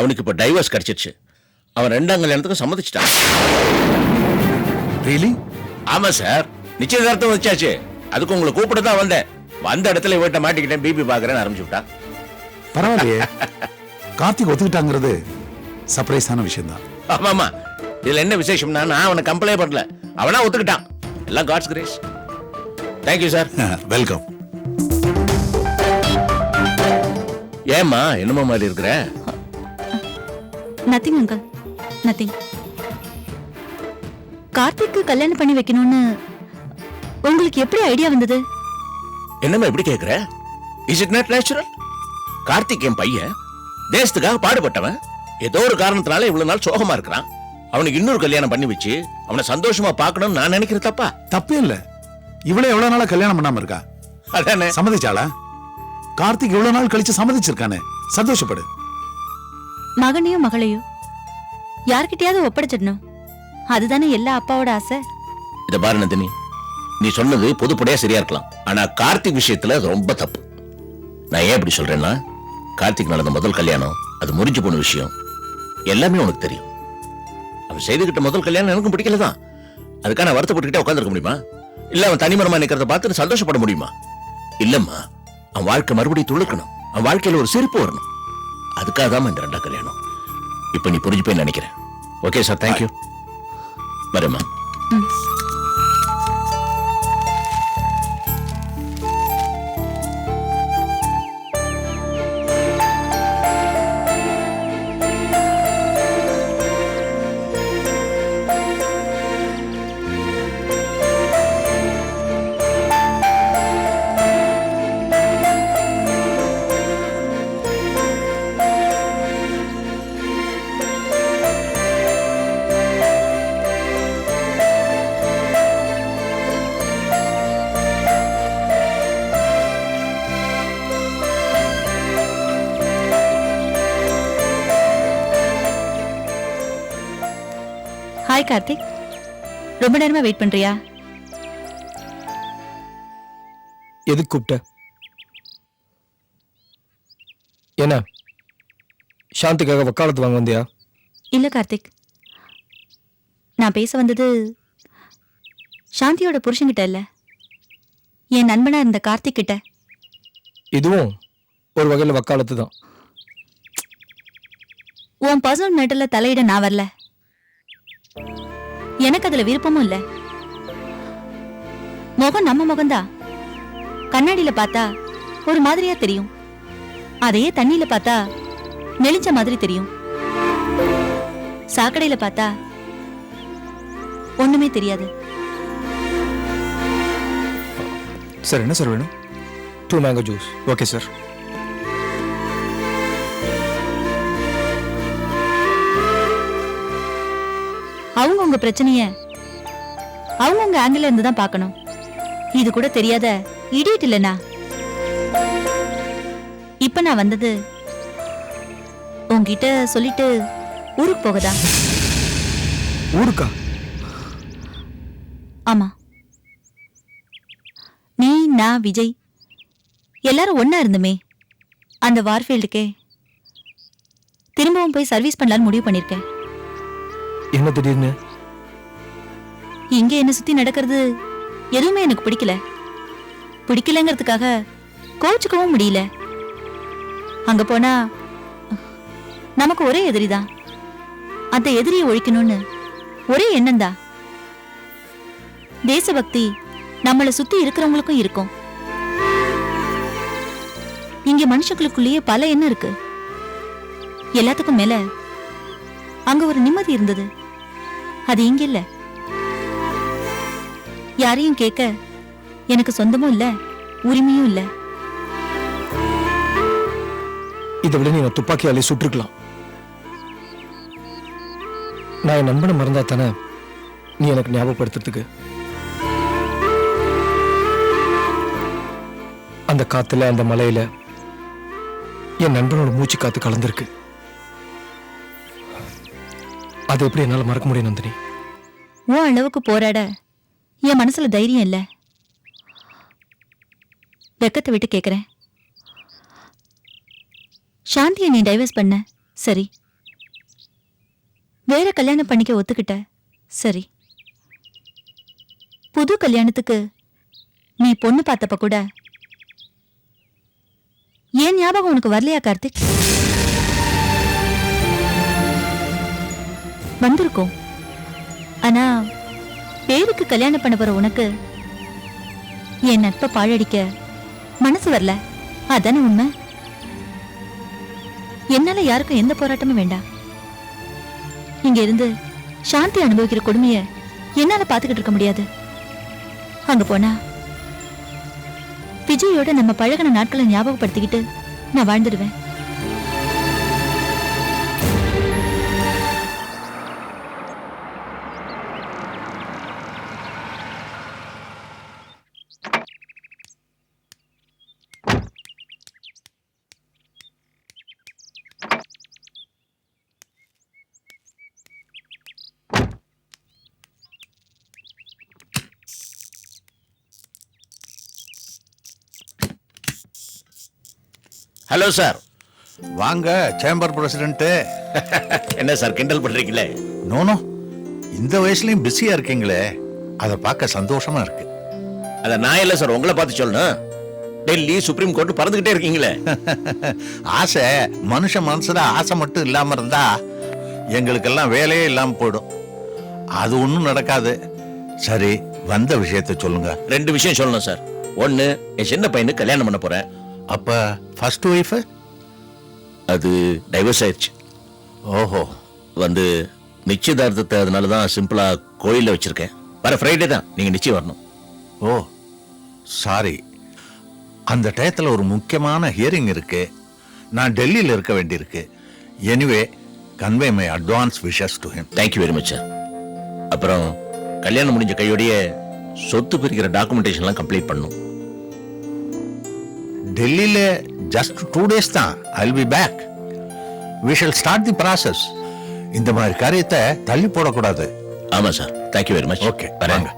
அவனுக்கு இப்ப டைவர்ஸ் கிடைச்சிருச்சு. அவன் 2ஆம் கல்யாணத்துக்கு சம்மதிச்சிட்டான். ரியலி? ஆமா சார், நிச்சயதார்த்தம் வச்சாச்சு. அதுக்கு உங்களை கூப்பிட தான் வந்தேன். வந்த இடத்துல வீட்டை மாட்டிக்கிட்டேன், பிபி பாக்குறேன்னு ஆரம்பிச்சு விட்டான். பரவாயில்லையே, கார்த்திக் ஒத்துக்கிட்டாங்கிறது சர்ப்ரைஸான விஷயம் தான். ஆமாமா, இதுல என்ன விசேஷம்னா நான் அவனை கம்பளே பண்ணல, அவனா ஒத்துக்கிட்டான். எல்லாம் God's grace. Thank you sir. Welcome. ஏம்மா என்னமா மாதிரி இருக்கிற? Nothing uncle, nothing. கார்த்திக்கு கல்யாணம் பண்ணி வைக்கணும்னு உங்களுக்கு எப்படி ஐடியா வந்தது? என்னம்மா இப்படி கேக்குற? Is it not natural? Karthik என் பையன், தேசத்துக்காக பாடுபட்டவன். ஏதோ ஒரு காரணத்தினால இவ்வளவு நாள் சோகமா இருக்கிறான். அவனுக்கு இன்னொரு கல்யாணம் பண்ணி வச்சு அவனை சந்தோஷமா பார்க்கணும்னு நான் நினைக்கிறேன். தப்பா? தப்பே இல்ல. இவ்வளவு எவ்வளவு நாளா கல்யாணம் பண்ணாம இருக்கா? அதானே. சம்மதிச்சாளா? கார்த்திக் இவ்வளவு நாள் கழிச்சு சம்மதிச்சிருக்கானே, சந்தோஷப்படு. மகனையும் மகளையும் யார்கிட்டயாவது ஒப்படைச்சிடணும், அதுதானே எல்லா அப்பாவோட ஆசை. இத பாரு நந்தினி, நீ சொன்னது பொதுப்படையா சரியா இருக்கலாம், ஆனா கார்த்திக் விஷயத்துல அது ரொம்ப தப்பு. நான் ஏன் இப்படி சொல்றேன்னா, கார்த்திக் நடந்த முதல் கல்யாணம் அது முறிஞ்சு போன விஷயம் எல்லாமே உனக்கு தெரியும். அவன் செய்துகிட்ட முதல் கல்யாணம் எனக்கும் பிடிக்கலதான். அதுக்கான வருத்தப்பட்டுக்கிட்டே உட்காந்துருக்க முடியுமா? இல்ல அவன் தனிமரமா நிக்கிறத பார்த்து சந்தோஷப்பட முடியுமா? இல்லம்மா, அவன் வாழ்க்கை மறுபடியும் துளுக்கணும், அவன் வாழ்க்கையில ஒரு சிரிப்பு வரணும். அதுக்காக தான் இந்த 2ஆம் கல்யாணம். இப்ப நீ புரிஞ்சுப்பேன்னு நினைக்கிறேன். Okay sir, thank you. வரேம்மா. ஹாய் கார்த்திக், ரொம்ப நேரமா வெயிட் பண்றியா? எதுக்கு கூப்பிட்ட? என்ன சாந்திக்காக வக்காலத்து வாங்க வந்தியா? இல்ல கார்த்திக், நான் பேச வந்தது சாந்தியோட புருஷன்கிட்ட இல்ல, என் நண்பனா இருந்த கார்த்திக் கிட்ட. இதுவும் ஒரு வகையில் வக்காலத்து தான். உன் பர்சனல் மேட்டர்ல தலையிட நான் வரல, எனக்கு அதுல விருப்பமும் இல்ல. முகம் நம்ம முகம்தான். கண்ணாடியில பார்த்தா ஒரு மாதிரியா தெரியும், அதையே தண்ணியில பார்த்தா நெளிஞ்ச மாதிரி தெரியும். சாக்கடையில பார்த்தா ஒண்ணுமே தெரியாது. சார் என்ன சார் வேணும்? 2 மேங்கோ ஜூஸ். Okay sir. அவங்க உங்க பிரச்சனைய அவங்க உங்க ஆங்கிள் இருந்து தான் பார்க்கணும். இது கூட தெரியாத இடியட் இல்லனா? இப்ப நான் வந்தது உன்கிட்ட சொல்லிட்டு ஊருக்கு போகதா. ஊருக்கா? ஆமா, நீ நான் விஜய் எல்லாரும் ஒன்னா இருந்துமே அந்த வார்ஃபீல்டுக்கே திரும்பவும் போய் சர்வீஸ் பண்ணலான்னு முடிவு பண்ணிருக்கேன். என்ன திடீர்னு? இங்க என்ன சுத்தி நடக்கிறது எதுவுமே எனக்கு பிடிக்கல. பிடிக்கலங்கிறதுக்காக கோச்சுக்கவும் முடியல. அங்க போனா நமக்கு ஒரே எதிரிதான். அந்த எதிரியை ஒழிக்கணும்னு ஒரே எண்ணம் தான். தேசபக்தி நம்மளை சுத்தி இருக்கிறவங்களுக்கும் இருக்கும். இங்க மனுஷங்களுக்குள்ளேயே பல எண்ணம் இருக்கு. எல்லாத்துக்கும் மேல அங்க ஒரு நிம்மதி இருந்தது, அது இங்க இல்ல. யாரையும் கேட்க எனக்கு சொந்தமும் இல்ல, உரிமையும் இல்ல. இதை விட நீ துப்பாக்கியாலே சுட்டிருக்கலாம். நான் என் நண்பனை மறந்தா தானே நீ எனக்கு ஞாபகப்படுத்துறதுக்கு. அந்த காத்துல அந்த மலையில என் நண்பனோட மூச்சு காத்து கலந்திருக்கு. அது எப்படி என்னால மறக்க முடியும் நந்தினி? உன் அளவுக்கு போராட என் மனசுல தைரியம் இல்ல. வெக்கத்தை விட்டு கேக்குறேன், சாந்தியை நீ டைவர்ஸ் பண்ண சரி, வேற கல்யாணம் பண்ணிக்க ஒத்துக்கிட்ட, சரி. புது கல்யாணத்துக்கு நீ பொண்ணு பார்த்தப்ப கூட ஏன் ஞாபகம் உனக்கு வரலையா கார்த்திக்? வந்திருக்கோம். ஆனா பேருக்கு கல்யாணம் பண்ண போற உனக்கு என் நட்பை பாழடிக்க மனசு வரல. அதானே உண்மை. என்னால யாருக்கும் எந்த போராட்டமும் வேண்டாம். இங்க இருந்து சாந்தி அனுபவிக்கிற கொடுமைய என்னால பாத்துக்கிட்டு இருக்க முடியாது. அங்க போனா விஜயோட நம்ம பழகின நாட்களை ஞாபகப்படுத்திக்கிட்டு நான் வாழ்ந்துடுவேன். Hello sir. வாங்க சேம்பர் பிரசிடென்ட். என்ன சார் கிண்டல் பண்றீங்களே? நோனோ, இந்த வயசுலயும் பிஸியா இருக்கீங்களே, அதை பார்க்க சந்தோஷமா இருக்கு. அத நான் இல்ல சார் உங்களை பார்த்து சொல்லணும். டெல்லி சுப்ரீம் கோர்ட் பறந்துகிட்டே இருக்கீங்களே. ஆசை மனுஷ மனசுல ஆசை மட்டும் இல்லாம இருந்தா எங்களுக்கெல்லாம் வேலையே இல்லாம போயிடும். அது ஒண்ணும் நடக்காது. சரி, வந்த விஷயத்தை சொல்லுங்க. 2 விஷயம் சொல்லணும் சார். ஒன்னு, என் சின்ன பையனுக்கு கல்யாணம் பண்ண போறேன். அப்ப ஃபர்ஸ்ட் ஒய்ஃப் அது டைவர்ஸ் ஆயிடுச்சு. ஓஹோ. வந்து நிச்சயதார்த்தத்தை அதனாலதான் சிம்பிளா கோயில்ல வச்சிருக்கேன். வர ஃப்ரைடே தான் நீங்க நிச்சயம் வரணும். ஓ சாரி, அந்த டயத்துல ஒரு முக்கியமான ஹியரிங் இருக்கு. நான் டெல்லியில இருக்க வேண்டியிருக்கு. Anyway, convey my advance wishes to him. Thank you very much sir. அப்புறம் கல்யாணம் முடிஞ்ச கையோடைய சொத்து பிரிக்கிற டாக்குமெண்டேஷன்லாம் கம்ப்ளீட் பண்ணும். டெல்லியில ஜஸ்ட் 2 days தான். I'll be back. We shall start the process. இந்த மாதிரி காரியத்தை தள்ளி போடக்கூடாது. ஆமா sir. Thank you very much. Okay, வரேங்க.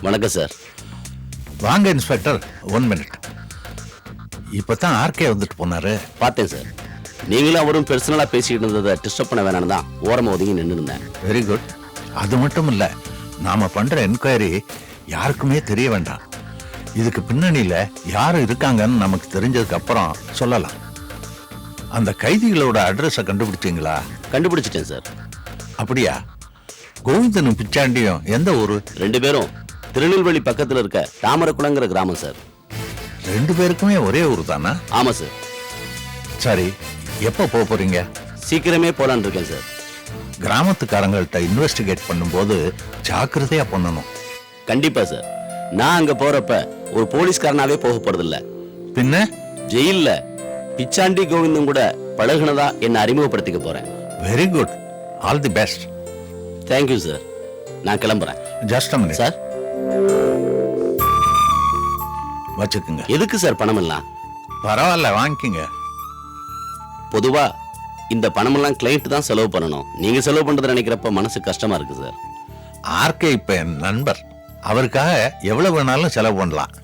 வணக்கம் சார். வாங்க இன்ஸ்பெக்டர், 1 minute. இப்பதான் ஆர்கே வந்துட்டு போனாரு. பார்த்தேன் சார். நீங்களும் அவரும் பர்சனலா பேசிக்கிட்டு இருந்ததை டிஸ்டர்ப் பண்ண வேணாம்னு தான் ஓரமா ஒதுங்கி நின்று இருந்தேன். Very good. அது மட்டும் இல்ல, நாம பண்ற என்கொயரி யாருக்குமே தெரிய வேண்டாம். இதுக்கு பின்னணியில யாரு இருக்காங்கன்னு நமக்கு தெரிஞ்சதுக்கு அப்புறம் சொல்லலாம். அந்த கைதிகளோட அட்ரஸ கண்டுபிடிச்சீங்களா? கண்டுபிடிச்சிட்டேன் சார். அப்படியா? கோவிந்தனும் பிச்சாண்டியும் எந்த ஊரு? 2 பேரும் திருநெல்வேலி பக்கத்துல இருக்க தாமரக்குளங்கிற கிராமம் சார். 2 பேருக்குமே ஒரே ஊரு தானா? ஆமா சார். சரி, எப்போ போக போறீங்க? சீக்கிரமே போலான்னு இருக்கேன் சார். கிராமத்துக்காரங்கள்ட்ட இன்வெஸ்டிகேட் பண்ணும்போது ஜாக்கிரதையா பண்ணணும். கண்டிப்பா சார். நான் அங்க போறப்ப ஒரு போலீஸ்காரனாவே போக போறதில்ல. பின்ன ஜெயில்ல பிச்சாண்டி கோவிந்தம் கூட பழகுனதா என்ன அறிமுகப்படுத்திக்க போறேன். Very good. All the best. Thank you sir. நான் கிளம்புறேன். Just a minute. சார், வச்சுக்குங்க. எதுக்கு சார் பணம் எல்லாம்? பரவாயில்ல, வாங்கிக்கங்க. பொதுவா இந்த பணமெல்லாம் கிளைண்ட் தான் செலவு பண்ணணும். நீங்க செலவு பண்றதை நினைக்கிறப்ப மனசு கஷ்டமா இருக்கு சார். ஆர்கே இப்ப என் நண்பர். அவருக்காக எவ்வளவு வேணாலும் செலவு பண்ணலாம்.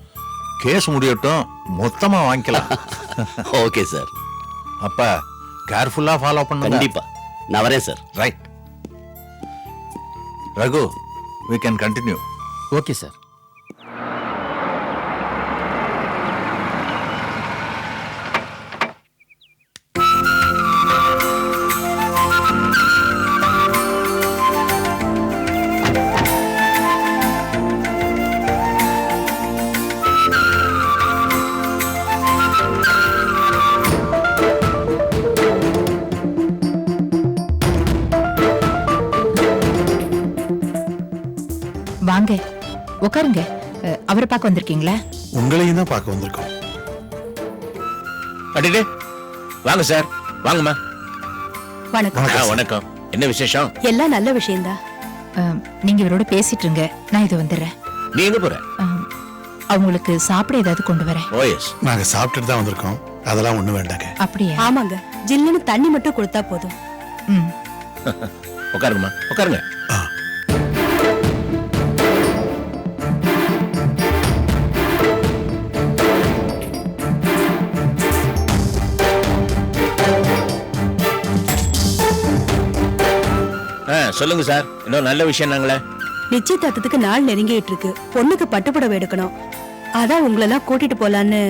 கேஸ் முடியட்டும், மொத்தமா வாங்கிக்கலாம். Okay sir. அப்ப கேர்ஃபுல்லா ஃபாலோ பண்ணுங்க. கண்டிப்பா. நான் வரேன் sir. Right. Raghu, we can continue. Okay sir. வாங்க, உட்காருங்க. அவரை பார்க்க வந்திருக்கீங்களா? உங்களையும் தான் பார்க்க வந்திருக்கோம். அடடே, வாங்க சார். வாங்கம்மா. வணக்கம். வணக்கம். என்ன விசேஷம்? எல்லாம் நல்ல விஷயம்தான். நீங்க இவரோட பேசிட்டு இருங்க, நான் இது வந்துடுறேன். நீ எங்க போற? அவங்களுக்கு சாப்பிட ஏதாவது கொண்டு வரேன். ஓ எஸ். நாங்க சாப்பிட்டுட்டு தான் வந்திருக்கோம். அதெல்லாம் ஒண்ணு வேண்டாங்க. அப்படியா? ஆமாங்க, ஜில்லுன்னு தண்ணி மட்டும் கொடுத்தா போதும். ம். உட்காருங்கம்மா, உட்காருங்க. ஆ. சொல்லுங்க சார், இன்னும் நல்ல விஷயம் நாங்களே. நிச்சயதார்த்தத்துக்கு நாள் நெருங்கிட்டு இருக்கு. பொண்ணுக்கு பட்டுப்புடவை எடுக்கணும். அதான் உங்களெல்லாம் கூட்டிட்டு போலான்னு.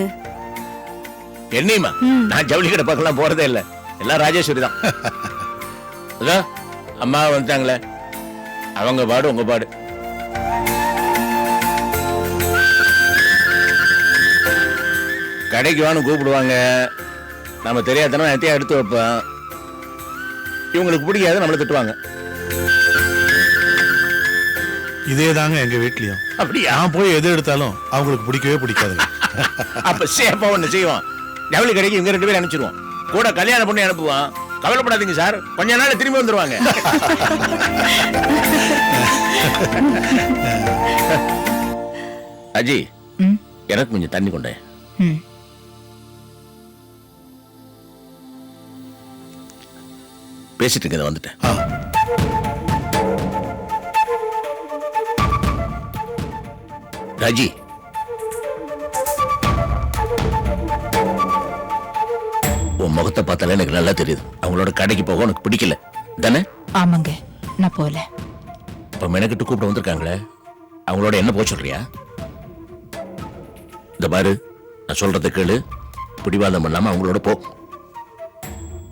என்னையுமா? நான் ஜவுளி கடை பக்கம் போறதே இல்ல, எல்லாம் ராஜேஸ்வரி தான். அதோ அம்மா வந்துட்டாங்களே, அவங்க பாடு உங்க பாடு. கடைக்கு வான்னு கூப்பிடுவாங்க, நம்ம தெரியாதனா எத்தையும் எடுத்து வைப்போம். இவங்களுக்கு பிடிக்காது, நம்மளை திட்டுவாங்க. இதே தாங்க எங்க வீட்லயும். அப்படியா? நான் போய் எது எடுத்தாலும் அவங்களுக்கு பிடிக்கவே பிடிக்காதுங்க. அப்ப சேப்பா ஒண்ணு செய்வோம், ஜவுளி கடைக்கு இவங்க 2 பேரும் அனுப்பிச்சிருவோம். கூட கல்யாணம் பண்ணி அனுப்புவான். கவலைப்படாதீங்க சார், கொஞ்ச நாள் திரும்பி வந்துருவாங்க. அஜி, ம். எனக்கு கொஞ்சம் தண்ணி கொண்டேன். ம். பேசிட்டு இருக்க வந்துட்டேன். ஆ, ராஜி, உன் முகத்தை பார்த்தாலே எனக்கு நல்லா தெரியுது, அவங்களோட கடைக்கு போக உனக்கு பிடிக்கல தானே? ஆமாங்க, நான் போல. இப்ப மெனக்கிட்டு கூப்பிட வந்திருக்காங்களே, அவங்களோட என்ன போக சொல்றியா? இந்த பாரு, நான் சொல்றதை கேளு, பிடிவாதம் பண்ணாம அவங்களோட போ.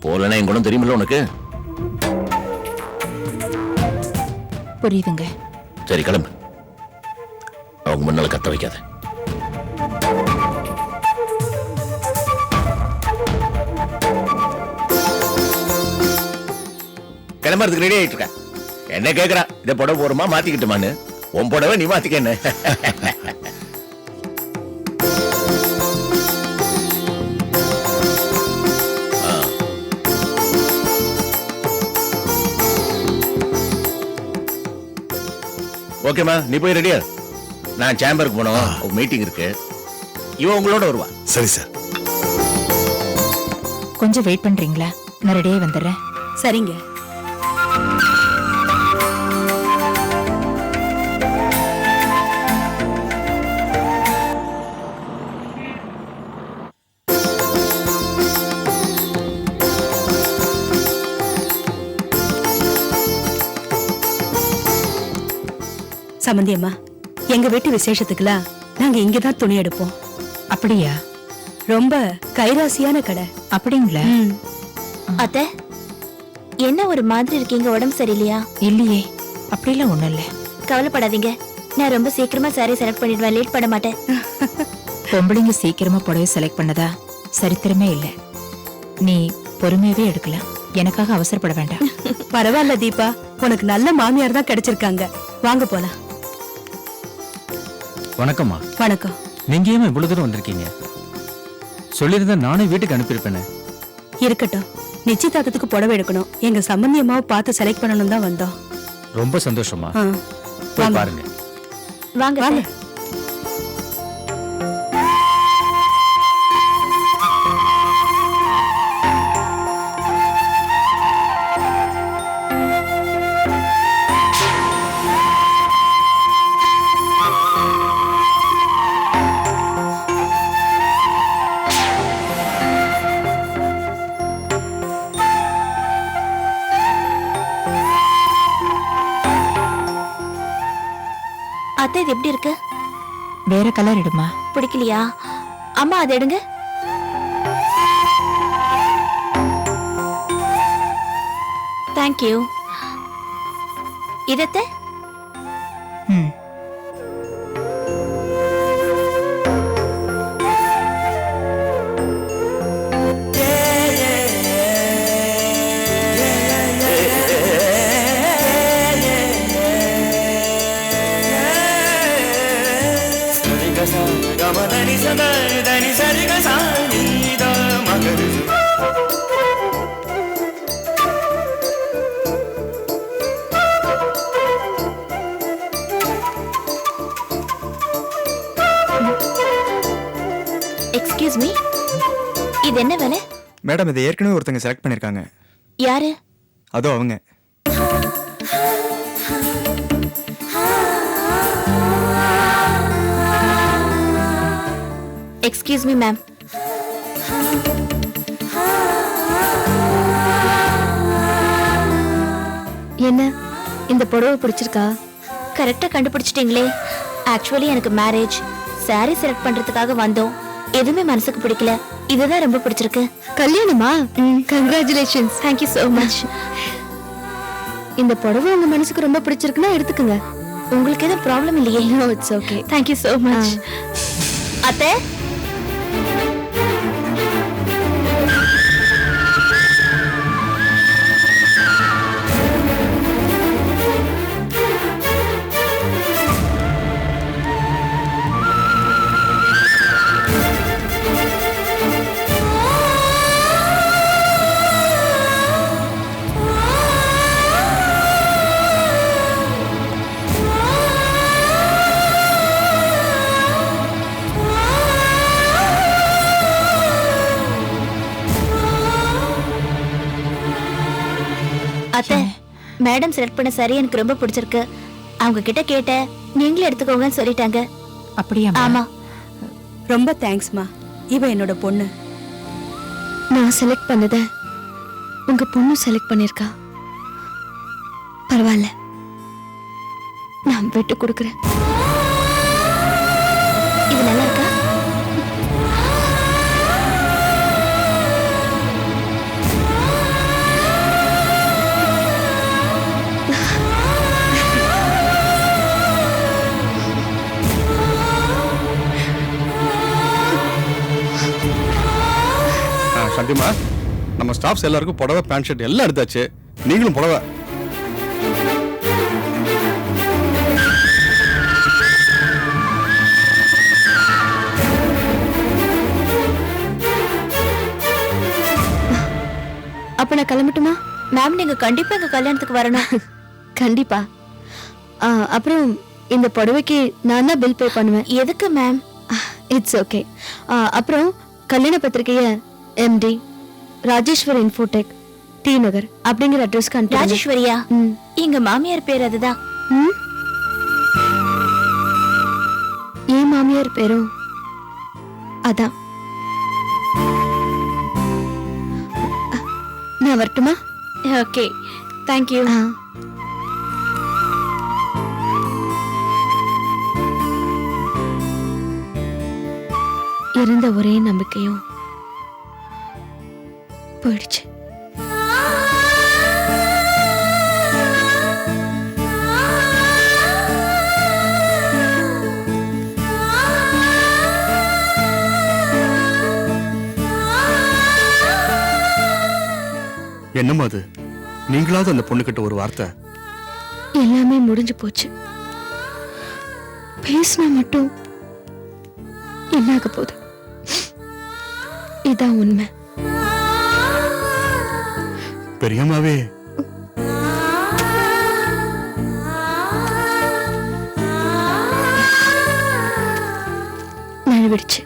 போலன்னா என் குணம் தெரியுமில்ல உனக்கு. புரியுதுங்க. சரி கிளம்பு, அவங்க முன்னால கத்த வைக்காத. கிளம்புறதுக்கு ரெடி ஆயிட்டு இருக்க. என்ன கேக்குறா, இதை புடவை போறோமா மாத்திக்கிட்டுமான்னு? உன் புடவை நீ மாத்திக்க என்ன. ஓகேமா, நீ போய் ரெடியா. நான் சேம்பருக்கு போனோம், ஒரு மீட்டிங் இருக்கு. இவன் உங்களோட வருவா. சரி சார். கொஞ்சம் வெயிட் பண்றீங்களா? நான் ரெடியே வந்துடுறேன். சரிங்க. சமந்தி அம்மா, எங்க வீட்டு விசேஷத்துக்குலாம் நாங்க இங்கதான் துணி எடுப்போம். அப்படியா? ரொம்ப கைராசியான கடை. அப்படிங்களா? அத்தை, என்ன ஒரு மாதிரி இருக்கீங்க? உடம்பு சரியில்லையா? இல்லையே, அப்படிலாம் ஒண்ணும் இல்ல. கவலைப்படாதீங்க, நான் ரொம்ப சீக்கிரமா சாரி செலக்ட் பண்ணிடுவேன், லேட் பண்ண மாட்டேன். பொம்பளைங்க சீக்கிரமா புடவை செலக்ட் பண்ணதா சரித்திரமே இல்ல. நீ பொறுமையாவே எடுக்கலாம், எனக்காக அவசரப்பட வேண்டாம். பரவாயில்ல தீபா, உனக்கு நல்ல மாமியார் தான் கிடைச்சிருக்காங்க. வாங்க போலாம். வணக்கம்மா. வணக்கம். நீங்க ஏன் இவ்வளவு தூரம் வந்திருக்கீங்க? சொல்லியிருந்தா நானே வீட்டுக்கு அனுப்பியிருப்பேனே. இருக்கட்டும், நிச்சயதார்த்தத்துக்கு புடவை எடுக்கணும். எங்க சம்பந்தி அம்மாவை பார்த்து செலக்ட் பண்ணணும் தான் வந்தோம். ரொம்ப சந்தோஷமா. ஆ, போய் வாங்க. பாருங்க. வாங்க வாங்க. அத்தை. அத்தை, இது எப்படி இருக்கு? வேற கலர் எடுமா. பிடிக்கலையா? அம்மா அதை எடுங்க. தேங்க்யூ. இதத்தை ம். எக்ஸ்கியூஸ் மீ, இது என்ன வேலை? மேடம், இதை ஏற்கனவே ஒருத்தங்க செலக்ட் பண்ணிருக்காங்க. யாரு? அதோ அவங்க. Excuse me ma'am. என்ன இந்த புடவை பிடிச்சிருக்கா? கரெக்டா கண்டுபிடிச்சிட்டீங்களே. ஆக்சுவலி எனக்கு மேரேஜ் சாரி செலக்ட் பண்றதுக்காக வந்தோம். எதுவுமே மனசுக்கு பிடிக்கல. இதுதான் ரொம்ப பிடிச்சிருக்கு. கல்யாணமா? Congratulations. Thank you so much. இந்த புடவை உங்க மனசுக்கு ரொம்ப பிடிச்சிருக்குன்னா எடுத்துக்கங்க. உங்களுக்கு எதுவும் ப்ராப்ளம் இல்லையே? No, it's okay. Thank you so much. அத்தை, அத்தை, மேடம் செலக்ட் பண்ண சாரி எனக்கு ரொம்ப பிடிச்சிருக்கு. அவங்க கிட்ட கேட்ட நீங்களே எடுத்துக்கோங்கன்னு சொல்லிட்டாங்க. அப்படியா? ஆமா. ரொம்ப தேங்க்ஸ்மா. இவ என்னோட பொண்ணு. நான் செலக்ட் பண்ணத உங்க பொண்ணு செலக்ட் பண்ணிருக்கா. பரவாயில்ல, நான் விட்டு கொடுக்குறேன். இது நல்லா இருக்கா? சத்தியமா நம்ம ஸ்டாஃப்ஸ் எல்லாருக்கும் புடவை பேண்ட் ஷர்ட் எல்லாம் எடுத்தாச்சு. நீங்களும் புடவை. அப்ப நான் கிளம்பட்டுமா? மேம், நீங்க கண்டிப்பா எங்க கல்யாணத்துக்கு வரணும். கண்டிப்பா. அப்புறம் இந்த புடவைக்கு நான் தான் பில் பே பண்ணுவேன். எதுக்கு மேம்? It's okay. அப்புறம் கல்யாண பத்திரிகைய எம்டி ராஜேஸ்வர் இன்ஃபோடெக், டி நகர் அப்படிங்கிற அட்ரஸ்க்கு அனுப்பி. ராஜேஸ்வரியா? எங்க மாமியார் பேர் அதுதான். என் மாமியார் பேரும் அதான். நான் வரட்டுமா? Okay, thank you. இருந்த ஒரே நம்பிக்கையும் போயிடுச்சு. என்னம்மா அது? நீங்களாவது அந்த பொண்ணுகிட்ட ஒரு வார்த்தை. எல்லாமே முடிஞ்சு போச்சு. பேசினா மட்டும் என்னாக போகுது? இதான் உண்மை. பெரியம்மாவே, நழுவிடுச்சு.